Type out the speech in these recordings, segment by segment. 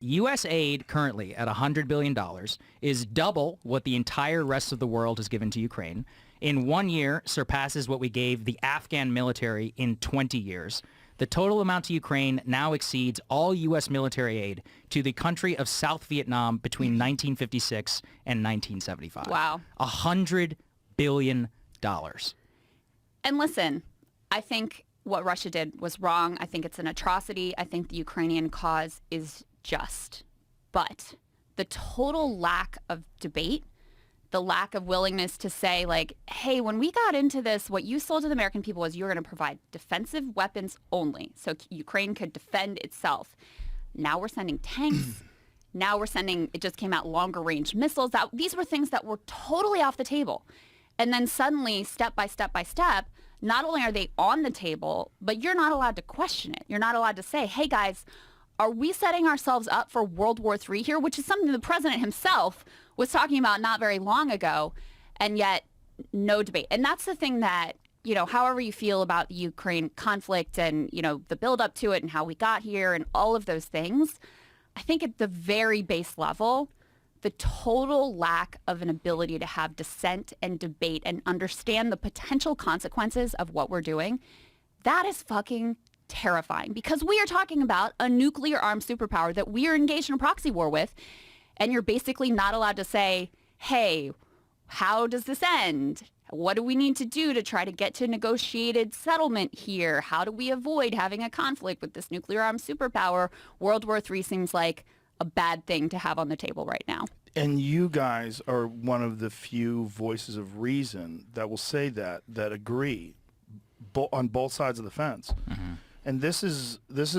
U.S. aid currently at $100 billion is double what the entire rest of the world has given to Ukraine. In 1 year, surpasses what we gave the Afghan military in 20 years. The total amount to Ukraine now exceeds all U.S. military aid to the country of South Vietnam between 1956 and 1975. Wow. $100 billion. And listen, I think what Russia did was wrong. I think it's an atrocity. I think the Ukrainian cause is just. But the total lack of debate, the lack of willingness to say, like, hey, when we got into this, what you sold to the American people was you were going to provide defensive weapons only so Ukraine could defend itself. Now we're sending tanks. Now we're sending, it just came out, longer range missiles. These were things that were totally off the table. And then suddenly, step by step by step, not only are they on the table, but you're not allowed to question it. You're not allowed to say, hey, guys, are we setting ourselves up for World War III here, which is something the president himself was talking about not very long ago, and yet no debate. And that's the thing that, you know, however you feel about the Ukraine conflict and, you know, the build up to it and how we got here and all of those things, I think at the very base level, the total lack of an ability to have dissent and debate and understand the potential consequences of what we're doing, that is fucking terrifying, because we are talking about a nuclear armed superpower that we are engaged in a proxy war with, and you're basically not allowed to say, hey, how does this end? What do we need to do to try to get to negotiated settlement here? How do we avoid having a conflict with this nuclear armed superpower? World War III seems like a bad thing to have on the table right now. And you guys are one of the few voices of reason that will say that agree on both sides of the fence. Mm-hmm. And this is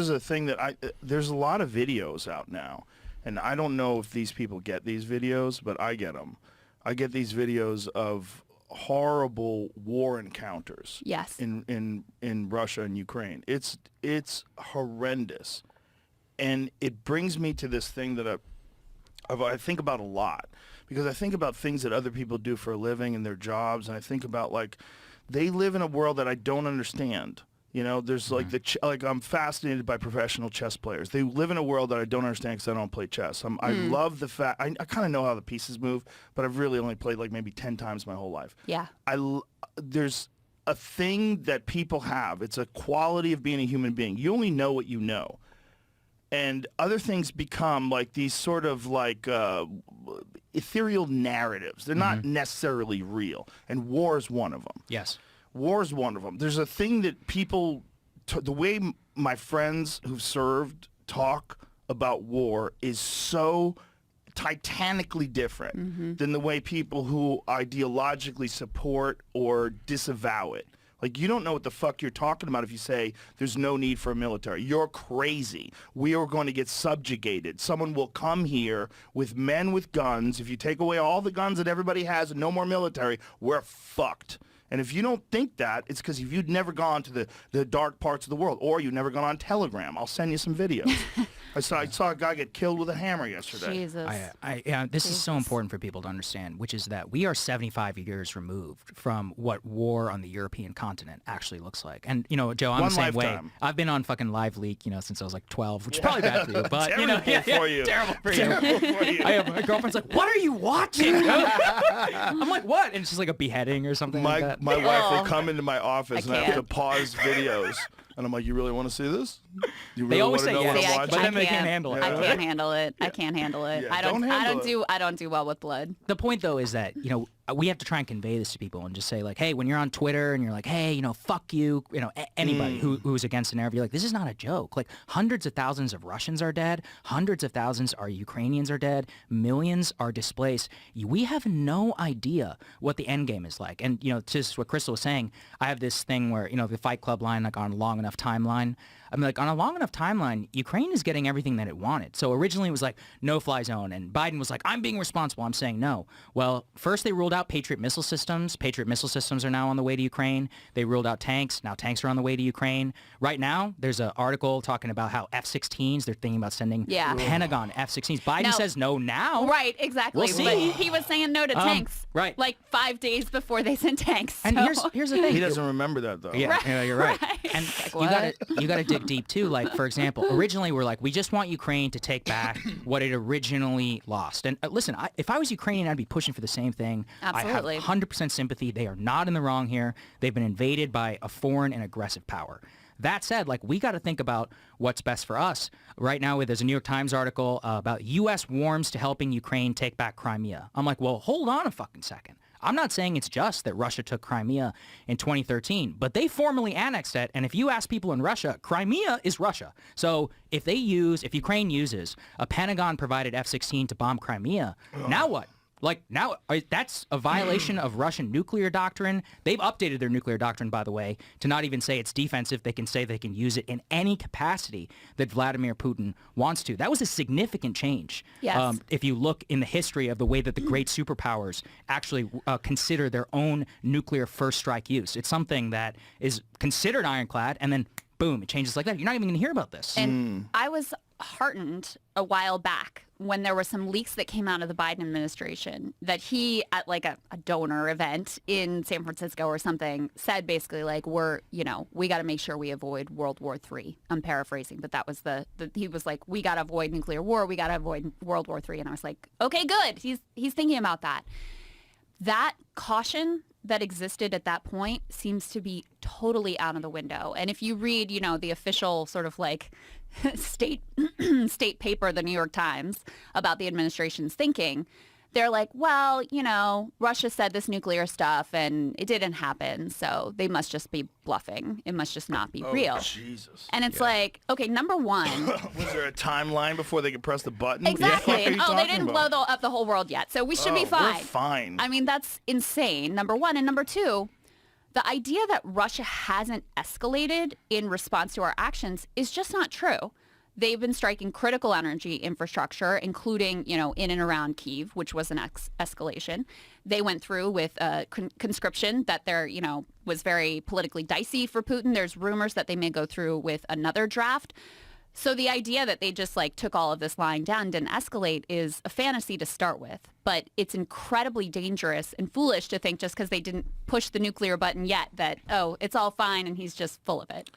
a thing that there's a lot of videos out now, and I don't know if these people get these videos, but I get them. I get these videos of horrible war encounters. Yes. In Russia and Ukraine. It's horrendous. And it brings me to this thing that I think about a lot, because I think about things that other people do for a living and their jobs, and I think about, like, they live in a world that I don't understand. You know, there's like I'm fascinated by professional chess players. They live in a world that I don't understand because I don't play chess. I love the fact, I kind of know how the pieces move, but I've really only played like maybe 10 times my whole life. Yeah. There's a thing that people have. It's a quality of being a human being. You only know what you know. And other things become like these sort of like ethereal narratives. They're not necessarily real. And war is one of them. Yes. War is one of them. There's a thing that people, the way my friends who've served talk about war is so titanically different than the way people who ideologically support or disavow it. Like, you don't know what the fuck you're talking about if you say there's no need for a military. You're crazy. We are going to get subjugated. Someone will come here with men with guns. If you take away all the guns that everybody has and no more military, we're fucked. And if you don't think that, it's because if you'd never gone to the dark parts of the world, or you've never gone on Telegram. I'll send you some videos. I saw a guy get killed with a hammer yesterday. Jesus. This is so important for people to understand, which is that we are 75 years removed from what war on the European continent actually looks like. And, you know, Joe, I'm the same way. I've been on fucking Live Leak, you know, since I was like 12, which is probably bad for you. But, you know, for you. Terrible for you. My girlfriend's like, what are you watching? I'm like, what? And it's just like a beheading or something like that. My wife, they come into my office and I have to pause videos. And I'm like, you really want to see this? You really they always say yes, but then they can't handle it. I can't handle it. I can't handle it. Yeah, I don't do well with blood. The point, though, is that, you know, we have to try and convey this to people and just say, like, hey, when you're on Twitter and you're like, hey, you know, fuck you, you know, anybody who's against an narrative, you're like, this is not a joke. Like, hundreds of thousands of Russians are dead. Hundreds of thousands are Ukrainians are dead. Millions are displaced. We have no idea what the end game is like. And, you know, just what Krystal was saying, I have this thing where, you know, the Fight Club line, like on a long enough timeline, I mean, like, on a long enough timeline, Ukraine is getting everything that it wanted. So originally it was like no-fly zone, and Biden was like, I'm being responsible. I'm saying no. Well, first they ruled out Patriot missile systems. Patriot missile systems are now on the way to Ukraine. They ruled out tanks. Now tanks are on the way to Ukraine. Right now, there's an article talking about how F-16s, they're thinking about sending Pentagon F-16s. Biden says no now. Right, exactly. We'll see. But he was saying no to tanks. Right. Like 5 days before they sent tanks. And here's the thing. He doesn't remember that, though. Yeah, Right. you're right. Right. And Like, you gotta dig dig deep too. Like, for example, originally we're like, we just want Ukraine to take back what it originally lost. And listen, if I was Ukrainian, I'd be pushing for the same thing. Absolutely. I have 100% sympathy. They are not in the wrong here. They've been invaded by a foreign and aggressive power. That said, like, we got to think about what's best for us. Right now, there's a New York Times article about U.S. warms to helping Ukraine take back Crimea. I'm like, well, hold on a fucking second. I'm not saying it's just that Russia took Crimea in 2013, but they formally annexed it. And if you ask people in Russia, Crimea is Russia. So if Ukraine uses a Pentagon-provided F-16 to bomb Crimea, now what? Like, now, that's a violation of Russian nuclear doctrine. They've updated their nuclear doctrine, by the way, to not even say it's defensive. They can say they can use it in any capacity that Vladimir Putin wants to. That was a significant change. Yes. If you look in the history of the way that the great superpowers actually consider their own nuclear first strike use. It's something that is considered ironclad, and then, boom, it changes like that. You're not even going to hear about this. And I was heartened a while back when there were some leaks that came out of the Biden administration that he, at like a donor event in San Francisco or something, said basically like, we got to make sure we avoid World War III. I'm paraphrasing, but that was he was like, we got to avoid nuclear war. We got to avoid World War III. And I was like, okay, good. He's thinking about that. That caution that existed at that point seems to be totally out of the window. And if you read, the official sort of like state paper, the New York Times, about the administration's thinking, they're like, well, Russia said this nuclear stuff and it didn't happen, so they must just be bluffing. It must just not be real. Jesus. And it's like, okay, number one. Was there a timeline before they could press the button? Exactly. What are you They didn't talking blow about? up the whole world yet, so we should be fine. We're fine. I mean, that's insane, number one. And number two, the idea that Russia hasn't escalated in response to our actions is just not true. They've been striking critical energy infrastructure, including, in and around Kyiv, which was an escalation. They went through with conscription that was very politically dicey for Putin. There's rumors that they may go through with another draft. So the idea that they just took all of this lying down and didn't escalate is a fantasy to start with. But it's incredibly dangerous and foolish to think just because they didn't push the nuclear button yet that, it's all fine and he's just full of it.